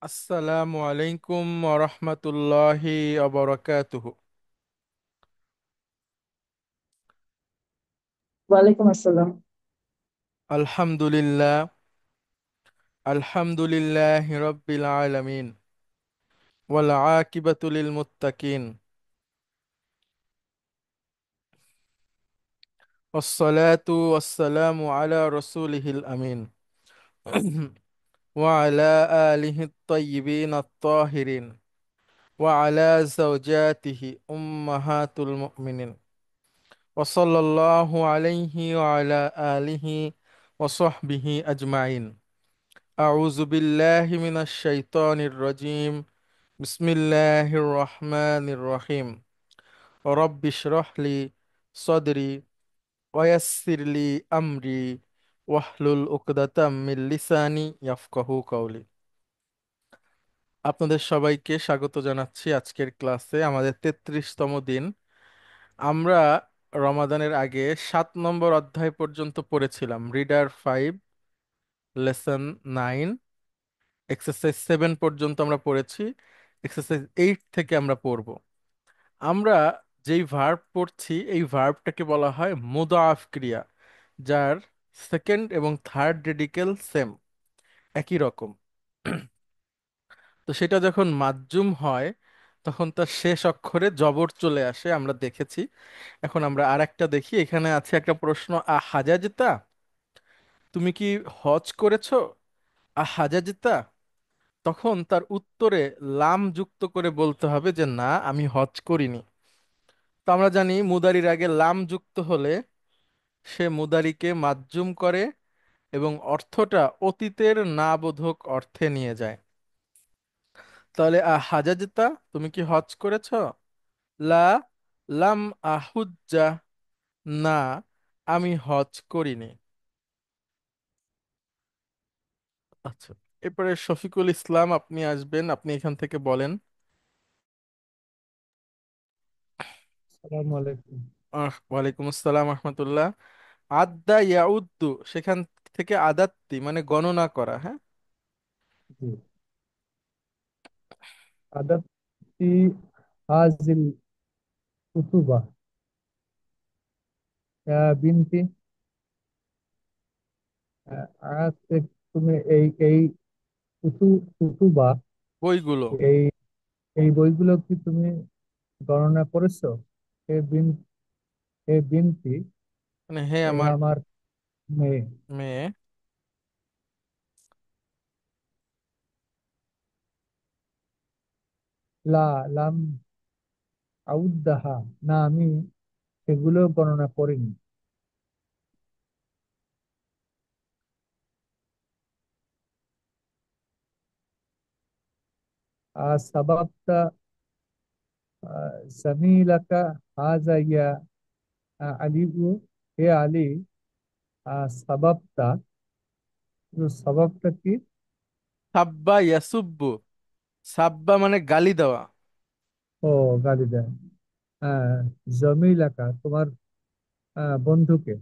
আসসালামু আলাইকুম ওরহমতুল্লাহি অবরাকাতুহু। ওয়ালাইকুম আসসালাম। আলহামদুলিল্লাহ, আলহামদুলিল্লাহি রাব্বিল আলামিন, ওয়াল আকিবাতু লিল মুত্তাকিন, ওয়াসসালাতু ওয়াসসালামু আলা রাসূলিহিল আমিন, ওয়া আলা আলিহিত তাইয়্যিবিন আত-তাহিরিন, ওয়া আলা যাওজাতিহি উম্মাহাতুল মুমিনিন, ওয়া সাল্লাল্লাহু আলাইহি ওয়া আলা আলিহি ওয়া সাহবিহি আজমাইন। أعوذ بالله من الشيطان الرجيم. بسم الله الرحمن الرحيم. رب اشرح لي صدري ويسر لي أمري واحلل عقدة من লিসানি ইয়াফকাহু কওলি। আপনাদের সবাইকে স্বাগত জানাচ্ছি আজকের ক্লাসে, আমাদের 33তম দিন। আমরা রমাদানের আগে 7 নম্বর অধ্যায় পর্যন্ত পড়েছিলাম, রিডার 5, লেসন 9, এক্সারসাইজ 7 পর্যন্ত আমরা পড়েছি। এক্সারসাইজ 8 থেকে আমরা পড়ব। আমরা যেই ভার্ব পড়ছি এই ভার্বটাকে বলা হয় মুদাআফ ক্রিয়া, যার সেকেন্ড এবং থার্ড রেডিকেল সেম, একই রকম। তো সেটা যখন মাজ্জুম হয় তখন তার শেষ অক্ষরে জবর চলে আসে, আমরা দেখেছি। এখন আমরা আরেকটা দেখি, এখানে আছে একটা প্রশ্ন, হাজাজতা, তুমি কি হজ করেছো? হাজাজতা, তখন তার উত্তরে লাম যুক্ত করে বলতে হবে যে না, আমি হজ করিনি। তো আমরা জানি মুদারির আগে লাম যুক্ত হলে সে মুদারিকে মাজ্জুম করে এবং অর্থটা অতীতের না বোধক অর্থে নিয়ে যায়। তাহলে হাজাজতা, তুমি কি হজ করেছ? লা, লাম আহুজ্জা, না, আমি হজ করিনি। আচ্ছা, এরপরে শফিকুল ইসলাম, আপনি আসবেন, আপনি এখান থেকে বলেন। আসসালামু আলাইকুম। ওয়ালাইকুম আসসালাম রহমতুল্লাহ। আদ্দা ইয়াউদ্দু, সেখান থেকে আদাত্তি মানে গণনা করা, হ্যাঁ। জি। আদাতি হাজিল কুতুবা ইয়া বিনতি। আজ তুমি এই কুতু কুতুবা, বইগুলো, এই এই বইগুলো কি তুমি গণনা করেছো? হে বিন হে বিনতি, মানে হে এ আমার আমার মেয়ে। মেয়ে। লা লাম আউদ্দাহা, না আমি সেগুলো গণনা করিনি। সাবাবতা জামিলাকা হাজা ইয়া আলী, হে আলী। সাবাবতা, সাবাবটা কি? সাব্বা ইয়াসুব্বু, সাব্বা মানে গালি দেওয়া। ও, গালি দেয়। হ্যাঁ, জমিলাকা তোমার বন্ধুকে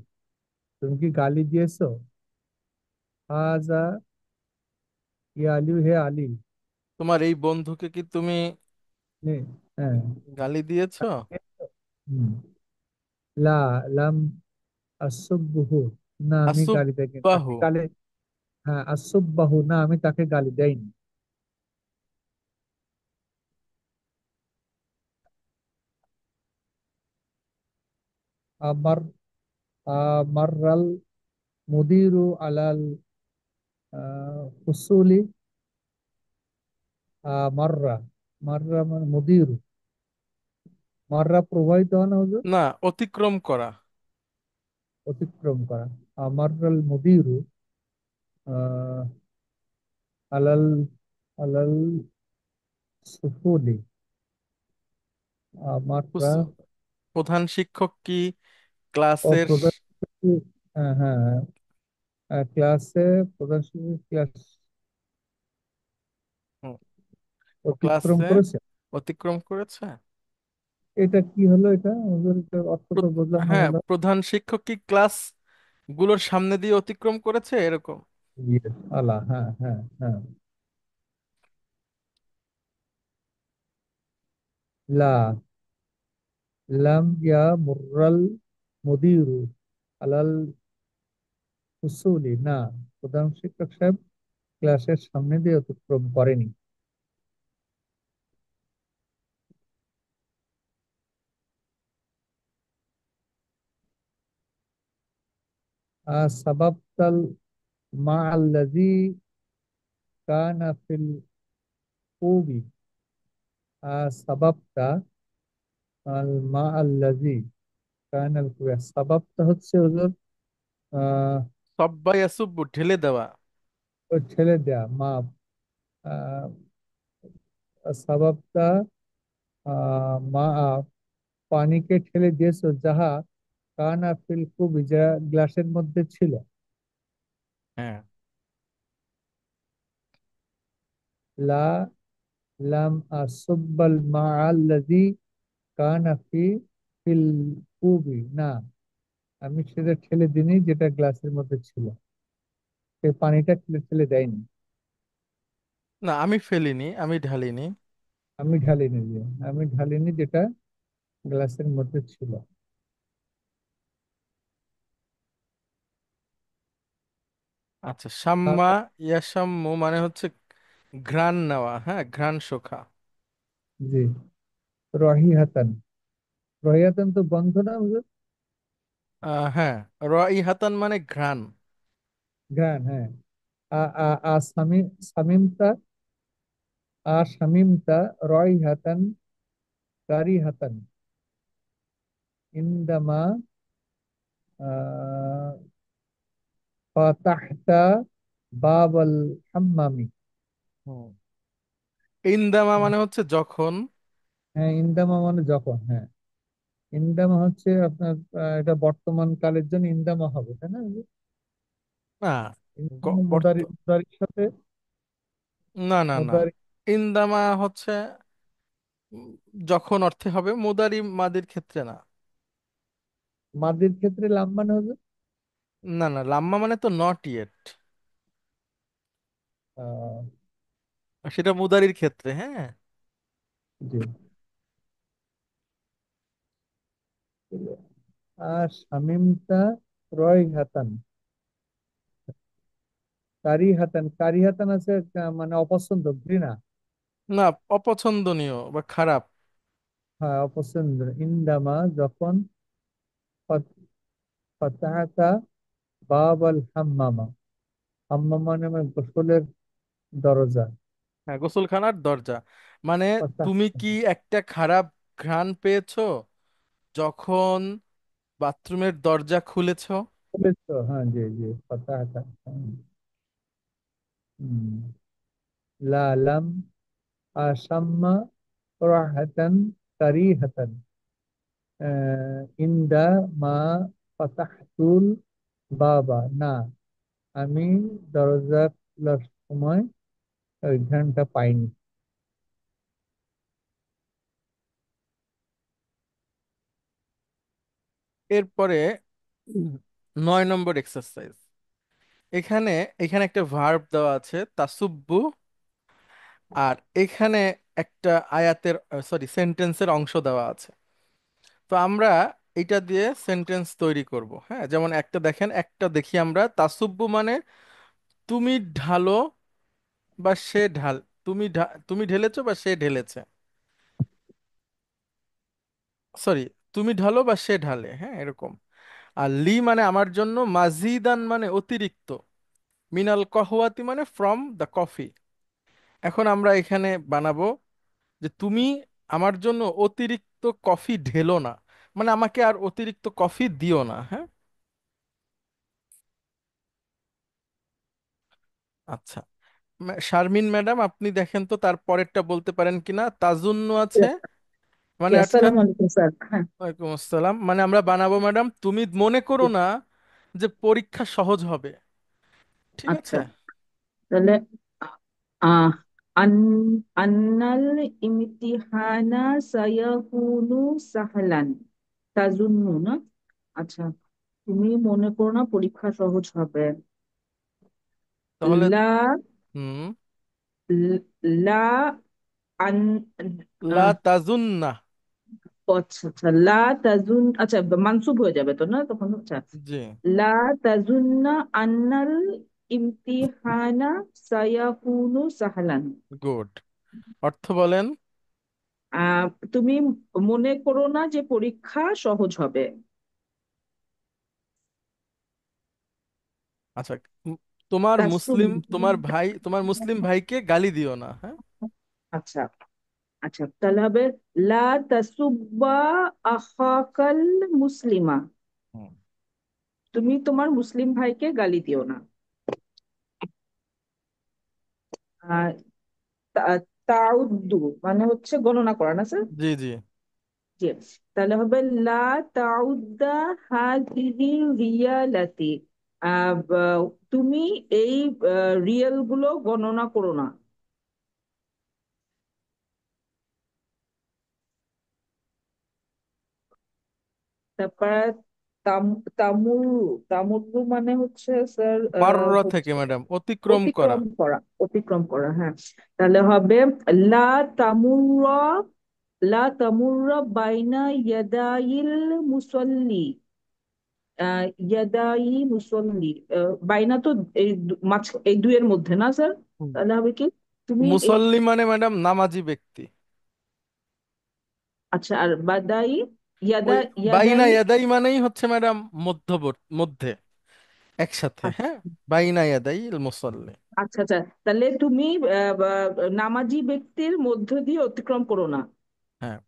তুমি কি গালি দিয়েছো? হাজা ইয়া আলী, হে আলী। তোমার এই বন্ধুকে কি তুমি নে- হ্যাঁ। গালি দিয়েছো? হুম। লা লাম আসুব্বহু, না আমি গালি দেয়নি তাকে আসুব্বাহু, গালি। হ্যাঁ, আসুব্বাহু, না আমি তাকে গালি দেয়নি। আমার মার্রাল মুদিরু আলাল হুসুলি। মাররা, মাররা মানে মুদিরু, মাররা প্রবাহিত হয় না হুজুর? না, অতিক্রম করা। অতিক্রম করা। মাররাল মুদিরু আহ, আলাল আলাল সুফুলি। মাররা, হুস- প্রধান শিক্ষক কি ও ক্লাসের প্রধান শিক্ষক, হ্যাঁ হ্যাঁ, ক্লাসে প্রধান শিক্ষক ক্লাস হুম, ও অতিক্রম ক্লাসে করেছে। অতিক্রম করেছে। এটা কি হলো? এটা হুজুর, এটার অর্থ তো বুঝলাম না হ্যাঁ, ভালো। প্রধান শিক্ষক কি ক্লাস গুলোর সামনে দিয়ে অতিক্রম করেছে, এরকম। ইয়ে, আলা, হ্যাঁ হ্যাঁ হ্যাঁ। লা। লাম ইয়া মুররাল মুদিরু আলাল হুসুলি, না, প্রধান শিক্ষক সাহেব ক্লাসের সামনে দিয়ে অতিক্রম করেনি। সাবাবতাল মা আল্লাযী কানা ফিল কুবি। সাবাবতা আল মা আল্লাযী কানা ফিল কুবি। সাবাবতা হচ্ছে হুজুর আহ সব্বা ইয়াসুব্বু ঢেলে দেওয়া। ওই ঠেলে দেয়া, মাপ। আহ সাবাবতা মা, পানিকে ঠেলে দিয়েছো যাহা কানা ফিল কুবি, যা গ্লাসের মধ্যে ছিল। হ্যাঁ। লা লাম আসুব্বাল মা আল্লাযী কানা ফিল কুবি, না, আমি সেটা ঠেলে দিইনি যেটা গ্লাসের মধ্যে ছিল। সে পানিটা ঠেলে ঠেলে দেয়নি। না, আমি ফেলিনি, আমি ঢালিনি। আমি ঢালিনি, আমি ঢালিনি যেটা গ্লাসের মধ্যে ছিল। আচ্ছা, শাম্মা তারপর ইয়াসাম্মু মানে হচ্ছে ঘ্রাণ নেওয়া, হ্যাঁ, ঘ্রাণ শোকা। জি, রহিহাতান। রহিহাতান তো গন্ধ না হুজুর? হ্যাঁ, ইহাতান মানে ঘ্রাণ। ঘ্রাণ, হ্যাঁ। আ আ আ সামিমতা, শামিমতা রাইহাতান কারিহাতান ইনদামা ফাতাহতা বাবাল হাম্মামি। হুম। ইন্দামা মানে হচ্ছে যখন। হ্যাঁ, ইনদামা মানে যখন, হ্যাঁ। ইনদামা হচ্ছে আপনার এটা বর্তমান কালের জন্য ইনদামা হবে, তাই না? না, ইনদামা বর্ত মুদারির সাথে না না না, মুদারি। ইন্দামা হচ্ছে উম, যখন অর্থে হবে, মুদারি মাদির ক্ষেত্রে না। মাদের ক্ষেত্রে লাম মানে হবে না না, লাম্মা মানে তো নট ইয়েট। আহ, সেটা মুদারির ক্ষেত্রে, হ্যাঁ। জি। আর শামিমতা রাইহাতান কারিহাতান। কারিহাতান আছে মানে অপছন্দ, ঘৃণা। না, অপছন্দনীয় বা খারাপ। হ্যাঁ, অপছন্দ। ইন্দামা যখন ফাতাহাতা বাবাল হাম্মামা। হাম্মামা মানে গোসলের দরজা। হ্যাঁ, গোসলখানার দরজা। মানে তুমি ফাতাহ কি একটা খারাপ ঘ্রাণ পেয়েছো যখন বাথরুমের দরজা খুলেছো? খুলেছো, হ্যাঁ, জি জি, ফাতাহাতা। হুম। লা লাম আসাম্মা রাহাতান কারিহাতান ইন্দা মা ফাতাহতুল বাবা, না, আমি দরজা খোলার সময় ওই ঘ্রাণটা পাইনি। এরপরে উম, 9 নম্বর এক্সারসাইজ। এখানে এখানে একটা ভার্ব দেওয়া আছে তাসুব্বু, আর এখানে একটা আয়াতের, সরি, সেন্টেন্সের অংশ দেওয়া আছে। তো আমরা এটা দিয়ে সেন্টেন্স তৈরি করব। হ্যাঁ, যেমন একটা দেখেন, একটা দেখি আমরা। তাসুব্বু মানে তুমি ঢালো বা সে ঢাল, তুমি ঢেলেছো বা সে ঢেলেছে। সরি, তুমি ঢালো বা সে ঢালে, হ্যাঁ, এরকম। আর লি মানে আমার জন্য, মাজিদান মানে অতিরিক্ত, মিনাল কহওয়াতি মানে ফ্রম দ্য কফি। এখন আমরা এখানে বানাবো যে তুমি আমার জন্য অতিরিক্ত কফি ঢেলো না, মানে আমাকে আর অতিরিক্ত কফি দিও না, হ্যাঁ। আচ্ছা, শারমিন ম্যাডাম, আপনি দেখেন তো তার পরেরটা বলতে পারেন কিনা। তাজুন্নু আছে, জি, মানে হচ্ছে, আসসালামু আলাইকুম স্যার। হ্যাঁ। ওয়ালাইকুম আসসালাম, মানে আমরা বানাবো ম্যাডাম তুমি মনে করো না যে পরীক্ষা সহজ হবে, ঠিক আচ্ছা, আছে। তাহলে আহ আন আন্নাল ইমতিহানা সায়াকুনু সাহলান তাজুন্নু না। আচ্ছা, তুমি মনে করো না পরীক্ষা সহজ হবে। তাহলে লা হুম, লা আন লা আহ তাজুন্না। ও আচ্ছা আচ্ছা, লা তাজুন, আচ্ছা মানসুব হয়ে যাবে তো না তখন? আচ্ছা, জি। লা তাজুন্না আন্নাল ইমতিহানা সায়াকুনু সাহলান। গুড। অর্থ বলেন। আহ তুমি মনে করো না যে পরীক্ষা সহজ হবে। আচ্ছা, উম, তোমার তাসুম, মুসলিম, তোমার মুসলিম ভাইকে গালি দিও না, হ্যাঁ। আচ্ছা আচ্ছা, তাহলে হবে লা তাসুব্বা আখাকাল মুসলিমা, হুম। তুমি তোমার মুসলিম ভাইকে গালি দিও না। আর তাউদ্দু মানে হচ্ছে গণনা করা না স্যার? জি জি। জি। তাহলে হবে লা তাউদ্দা হাযিহি রিয়ালাতি, তুমি এই রিয়েল গুলো গণনা করো না। তারপর তামুরু, তামুরু মানে হচ্ছে স্যার মারর থেকে হচ্ছে ম্যাডাম অতিক্রম করা। অতিক্রম করা, অতিক্রম করা, হ্যাঁ। তাহলে হবে লা তামুররা, লা তামুররা বাইনা ইয়াদাইল মুসল্লি, ইয়াদাই মুসল্লি, বাইনা তো এই এই দুইয়ের মধ্যে না স্যার? হুম। তাহলে হবে কি তুমি এই, মুসল্লি মানে ম্যাডাম নামাজি ব্যক্তি। আচ্ছা আর বাদাই, ইয়াদা, ওই বাইনা ইয়াদাই, ইয়াদাই মানেই হচ্ছে ম্যাডাম মধ্যবর্তী, মধ্যে, একসাথে, হ্যাঁ। বাইনা ইয়াদাই মুসল্লি। আচ্ছা আচ্ছা, তাহলে তুমি নামাজি ব্যক্তির মধ্য দিয়ে অতিক্রম করো না। হ্যাঁ।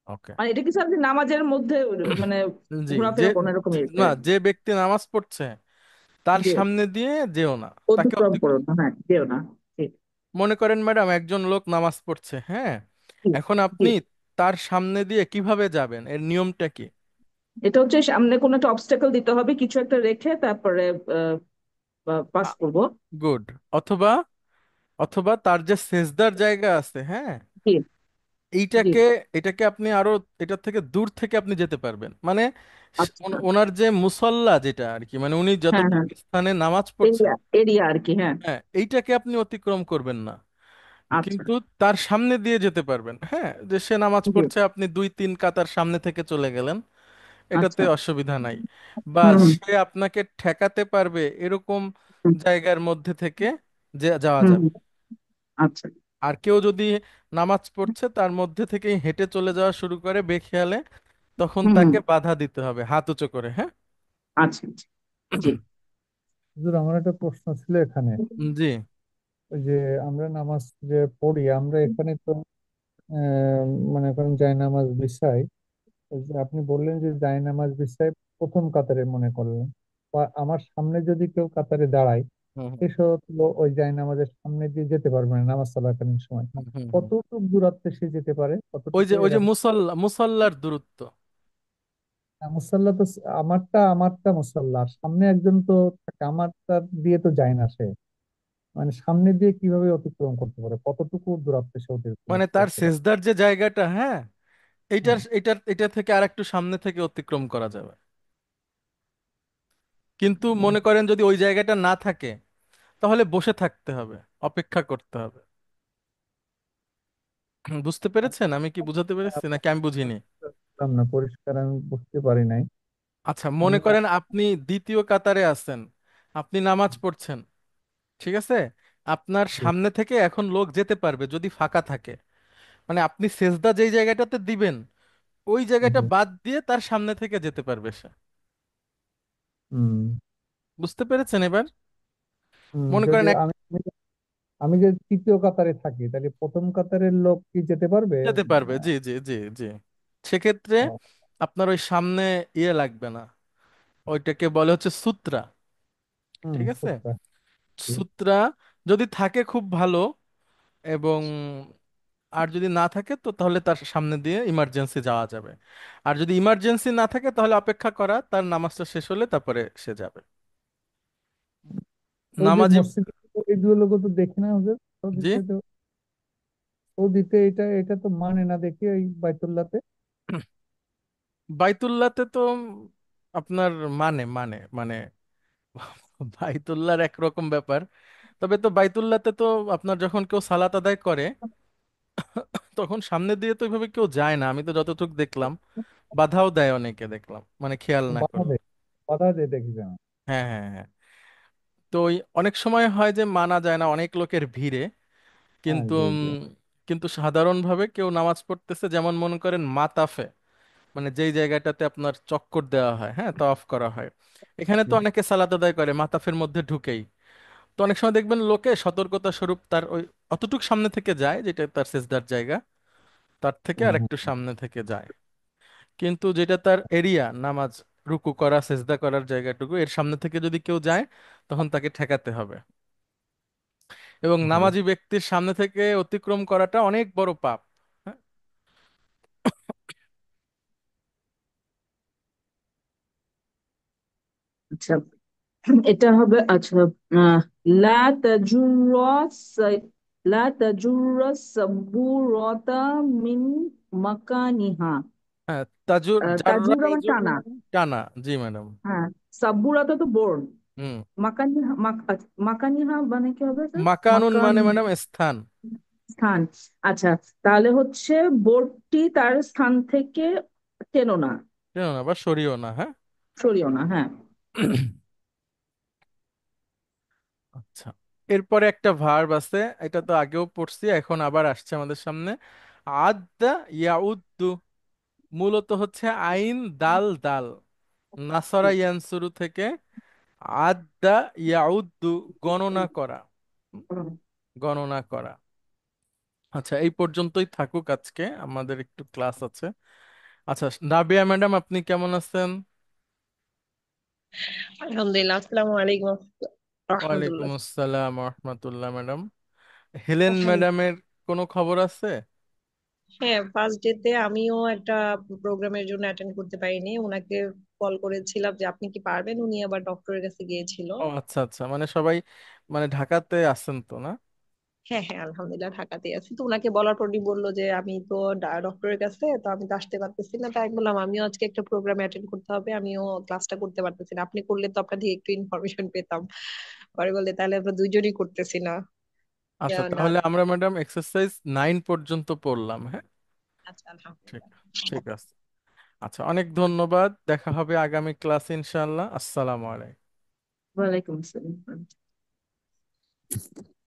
ওকে। মানে এটা কি স্যার যে নামাজের মধ্যে মানে জি। যে ঘোরাফেরা কোনো এরকম না, ইয়ে? যে ব্যক্তি নামাজ পড়ছে তার যে সামনে দিয়ে যেও না, তাকে অতিক্রম করো অতিক্রম। না, হ্যাঁ, যেও না। ঠিক। মনে করেন ম্যাডাম একজন লোক নামাজ পড়ছে, হ্যাঁ। ঠিক। এখন ঠিক। আপনি তার সামনে দিয়ে কিভাবে যাবেন, এর নিয়মটা কি? এটা হচ্ছে সামনে কোনো একটা অবস্টাকল দিতে হবে, কিছু একটা রেখে তারপরে পাস করবো। গুড। অথবা, অথবা তার যে সেজদার জায়গা আছে, হ্যাঁ, জি। জি। এইটাকে, এটাকে আপনি আরো, এটার থেকে দূর থেকে আপনি যেতে পারবেন, মানে আচ্ছা। ওনার যে মুসল্লা যেটা আর কি, মানে উনি হ্যাঁ হ্যাঁ, যতটুকু স্থানে নামাজ পড়ছেন, এরিয়া, এরিয়া আর কি, হ্যাঁ। হ্যাঁ, এইটাকে আপনি অতিক্রম করবেন না। আচ্ছা। কিন্তু তার সামনে দিয়ে যেতে পারবেন, হ্যাঁ, যে সে নামাজ জি। পড়ছে, আপনি দুই তিন কাতার সামনে থেকে চলে গেলেন, এটাতে আচ্ছা। অসুবিধা নাই। বা হুম হুম। সে আপনাকে ঠেকাতে পারবে এরকম হুম জায়গার মধ্যে থেকে যে যাওয়া হুম, যাবে। হুম। আচ্ছা। আর কেউ যদি নামাজ পড়ছে তার মধ্যে থেকেই হেঁটে চলে যাওয়া শুরু করে বেখেয়ালে, তখন হুম হুম। তাকে বাধা দিতে হবে হাত উঁচু করে, হ্যাঁ। আচ্ছা আচ্ছা। জি। হুজুর, আমার একটা প্রশ্ন ছিল এখানে। জি। ওই যে আমরা নামাজ যে পড়ি, আমরা এখানে তো আহ, মনে করেন জায়নামাজ বিছাই। ওই যে আপনি বললেন যে জায়নামাজ বিছাই প্রথম কাতারে, মনে করলেন বা আমার সামনে যদি কেউ কাতারে দাঁড়ায়, হুম হুম এসব তো ওই জায়নামাজের সামনে দিয়ে যেতে পারবে না নামাজ চলাকালীন সময়। হুম হুম হুম। কতটুকু দূরত্বে সে যেতে পারে, ওই কতটুকু যে, ওই এর যে মুসল্লা, মুসল্লার দূরত্ব। মুসাল্লা তো আমারটা মুসাল্লা, আর সামনে একজন তো থাকে, আমারটা দিয়ে তো যায় না সে। মানে সামনে দিয়ে কিভাবে অতিক্রম করতে পারে, কতটুকু দূরত্বে সে অতিক্রম মানে তার করতে পারে? সেজদার যে জায়গাটা, হ্যাঁ, হুম, এটা থেকে আর একটু সামনে থেকে অতিক্রম করা যাবে। কিন্তু মনে করেন যদি ওই জায়গাটা না থাকে, তাহলে বসে থাকতে হবে, অপেক্ষা করতে হবে। বুঝতে পেরেছেন আমি কি বুঝাতে পেরেছি নাকি আমি বুঝিনি? বুঝলাম না, পরিষ্কার আমি বুঝতে পারি নাই। আচ্ছা, মনে আমি করেন আপনি দ্বিতীয় কাতারে আছেন, আপনি নামাজ পড়ছেন, ঠিক আছে। আপনার সামনে থেকে এখন লোক যেতে পারবে যদি ফাঁকা থাকে, মানে আপনি সেজদা যেই জায়গাটাতে দিবেন ওই জায়গাটা হুম, বাদ দিয়ে তার সামনে থেকে যেতে পারবে সে। হুম, বুঝতে পেরেছেন এবার? মনে যদি করেন এক, আমি আমি আমি যে তৃতীয় কাতারে থাকি, তাহলে প্রথম কাতারের লোক কি যেতে পারবে? যেতে পারবে, জি জি জি জি। সেক্ষেত্রে ও, আপনার ওই সামনে ইয়ে লাগবে না, ওইটাকে বলে হচ্ছে সূত্রা, হুম, ঠিক আছে। সূত্র। সূত্রা যদি থাকে খুব ভালো, এবং আর যদি না থাকে তো তাহলে তার সামনে দিয়ে ইমার্জেন্সি যাওয়া যাবে। আর যদি ইমার্জেন্সি না থাকে তাহলে অপেক্ষা করা, তার নামাজটা শেষ হলে তারপরে সে যাবে। ওই যে নামাজি। মসজিদ, এইগুলো তো দেখি না ওদের জি। সৌদিতে তো, সৌদিতে এটা এটা তো মানে না দেখি ওই বাইতুল্লাতে। বাইতুল্লাতে তো আপনার মানে মানে মানে বাইতুল্লাহর একরকম ব্যাপার। তবে তো বাইতুল্লাতে তো আপনার যখন কেউ সালাত আদায় করে তখন সামনে দিয়ে তো ওইভাবে কেউ যায় না, আমি তো যতটুকু দেখলাম। বাধাও দেয় অনেকে, দেখলাম, মানে খেয়াল না বাধা করলে। দেয়, বাধা দেয় দেখি যেন। হ্যাঁ, হ্যাঁ, হ্যাঁ। তো ওই অনেক সময় হয় যে মানা যায় না অনেক লোকের ভিড়ে, হ্যাঁ, কিন্তু জি জি। কিন্তু সাধারণভাবে কেউ নামাজ পড়তেছে, যেমন মনে করেন মাতাফে, মানে যেই জায়গাটাতে আপনার চক্কর দেওয়া হয়, হ্যাঁ, তাওয়াফ করা হয়, এখানে তো অনেকে সালাত আদায় করে মাতাফের মধ্যে ঢুকেই। তো অনেক সময় দেখবেন লোকে সতর্কতা স্বরূপ তার ওই অতটুক সামনে থেকে যায়, যেটা তার সেজদার জায়গা, তার থেকে আর হ্যাঁ, একটু সামনে থেকে যায়। কিন্তু যেটা তার এরিয়া, নামাজ রুকু করা সেজদা করার জায়গাটুকু, এর সামনে থেকে যদি কেউ যায়, তখন তাকে ঠেকাতে হবে। এবং হ্যাঁ, জি। নামাজি ব্যক্তির সামনে থেকে অতিক্রম করাটা অনেক বড় পাপ। হ্যাঁ। আচ্ছা, এটা হবে আচ্ছা। আহ, লা তাজুররাস লা তাজুররাস সাবুরাতা মিন মাকানিহা। হ্যাঁ, তাজুর জাররা তাজুর মানে ইয়াজুরু টানা। মানে টানা, জি ম্যাডাম। হ্যাঁ, সাবুরাতা তো বোর্ড। হুম। মাকানিহা আচ্ছা, মাকানিহা মানে কি হবে স্যার? মাকানুন মাকান, মানে ম্যাডাম স্থান। স্থান। আচ্ছা, তাহলে হচ্ছে বোর্ডটি তার স্থান থেকে টেনো না, চেনো না বা সরিও না, হ্যাঁ। সরিও না, হ্যাঁ। আচ্ছা, এরপরে একটা ভার্ব আছে, এটা তো আগেও পড়ছি, এখন আবার আসছে আমাদের সামনে। আদা ইয়াউদ্দু, মূলত হচ্ছে আইন দাল দাল, নাসরা ইয়ানসুরু থেকে আদা ইয়াউদ্দু, গণনা করা। হুম, গণনা করা। আচ্ছা, এই পর্যন্তই থাকুক আজকে, আমাদের একটু ক্লাস আছে। আচ্ছা, রাবিয়া ম্যাডাম আপনি কেমন আছেন? আলহামদুলিল্লাহ, আসসালামু আলাইকুম ওয়ালাইকুম রহমতুল্লাহ। আসসালাম রহমতুল্লাহ ম্যাডাম। হেলেন আলহামদুলিল্লাহ। ম্যাডামের কোনো খবর আছে? হ্যাঁ, ফার্স্ট ডে তে আমিও একটা প্রোগ্রামের জন্য অ্যাটেন্ড করতে পারিনি। ওনাকে কল করেছিলাম যে আপনি কি পারবেন, উনি আবার ডক্টরের কাছে গিয়েছিল। ও আচ্ছা, আচ্ছা, মানে সবাই মানে ঢাকাতে আছেন তো না? হ্যাঁ হ্যাঁ, আলহামদুলিল্লাহ ঢাকাতেই আছি। তো ওনাকে বলার পরই বললো যে আমি তো ডক্টরের কাছে, তো আমি তো আসতে পারতেছি না। তাই আমি বললাম আমিও আজকে একটা প্রোগ্রামে অ্যাটেন্ড করতে হবে, আমিও ক্লাসটা করতে পারতেছি না, আপনি করলে তো আপনার থেকে একটু ইনফরমেশন পেতাম। পরে বললে তাহলে আমরা দুইজনই করতেছি না। আচ্ছা, না। তাহলে আমরা ম্যাডাম এক্সারসাইজ 9 পর্যন্ত পড়লাম, হ্যাঁ। আচ্ছা, ঠিক, আলহামদুলিল্লাহ। ঠিক আছে। আচ্ছা, অনেক ধন্যবাদ, দেখা হবে আগামী ক্লাসে ইনশাআল্লাহ। আসসালামু আলাইকুম। ওয়ালাইকুম আসসালাম।